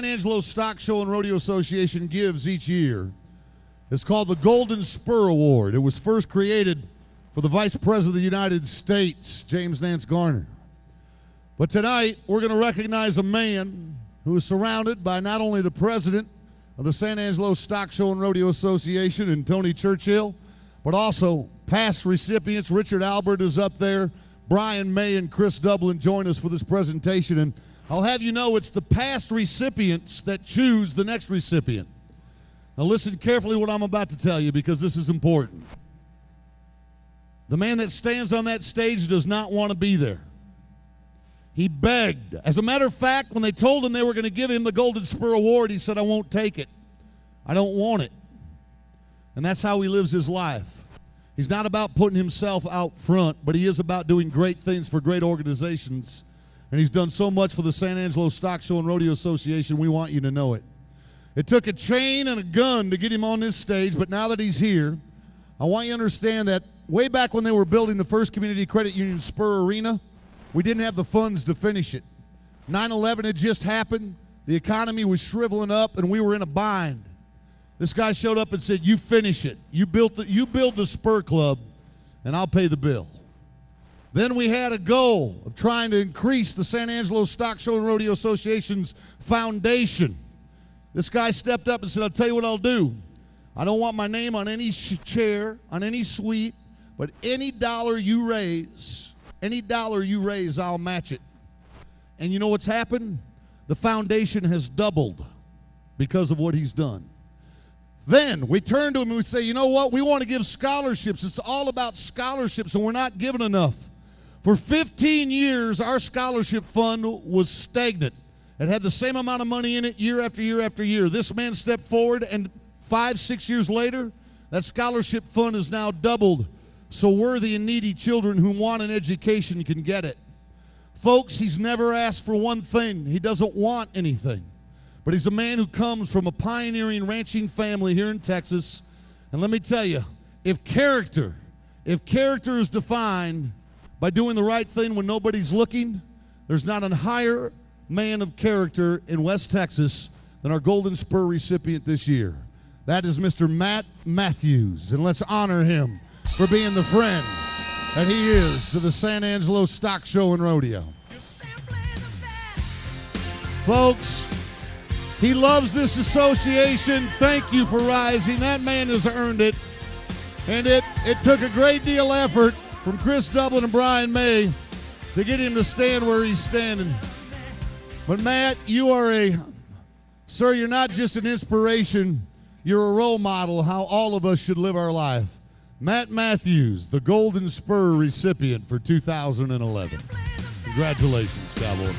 San Angelo Stock Show and Rodeo Association gives each year is called the Golden Spur Award. It was first created for the Vice President of the United States, James Nance Garner. But tonight, we're going to recognize a man who is surrounded by not only the President of the San Angelo Stock Show and Rodeo Association and Tony Churchill, but also past recipients. Richard Albert is up there. Brian May and Chris Dublin join us for this presentation. And I'll have you know it's the past recipients that choose the next recipient. Now listen carefully what I'm about to tell you, because this is important. The man that stands on that stage does not want to be there. He begged. As a matter of fact, when they told him they were going to give him the Golden Spur Award, he said, "I won't take it. I don't want it." And that's how he lives his life. He's not about putting himself out front, but he is about doing great things for great organizations. And he's done so much for the San Angelo Stock Show and Rodeo Association, we want you to know it. It took a chain and a gun to get him on this stage, but now that he's here, I want you to understand that way back when they were building the First Community Credit Union Spur Arena, we didn't have the funds to finish it. 9/11 had just happened, the economy was shriveling up, and we were in a bind. This guy showed up and said, "You finish it. You build the Spur Club, and I'll pay the bill." Then we had a goal of trying to increase the San Angelo Stock Show and Rodeo Association's foundation. This guy stepped up and said, "I'll tell you what I'll do. I don't want my name on any chair, on any suite, but any dollar you raise, I'll match it." And you know what's happened? The foundation has doubled because of what he's done. Then we turn to him and we say, "You know what? We want to give scholarships. It's all about scholarships, and we're not giving enough." For 15 years, our scholarship fund was stagnant. It had the same amount of money in it year after year after year. This man stepped forward, and 5-6 years later, that scholarship fund is now doubled, so worthy and needy children who want an education can get it. Folks, he's never asked for one thing. He doesn't want anything. But he's a man who comes from a pioneering ranching family here in Texas. And let me tell you, if character is defined by doing the right thing when nobody's looking, there's not a higher man of character in West Texas than our Golden Spur recipient this year. That is Mr. Matt Matthews. And let's honor him for being the friend that he is to the San Angelo Stock Show and Rodeo. Folks, he loves this association. Thank you for rising. That man has earned it. And it took a great deal of effort from Chris Dublin and Brian May to get him to stand where he's standing. But Matt, sir, you're not just an inspiration, you're a role model how all of us should live our life. Matt Matthews, the Golden Spur recipient for 2011. Congratulations, Cowboy.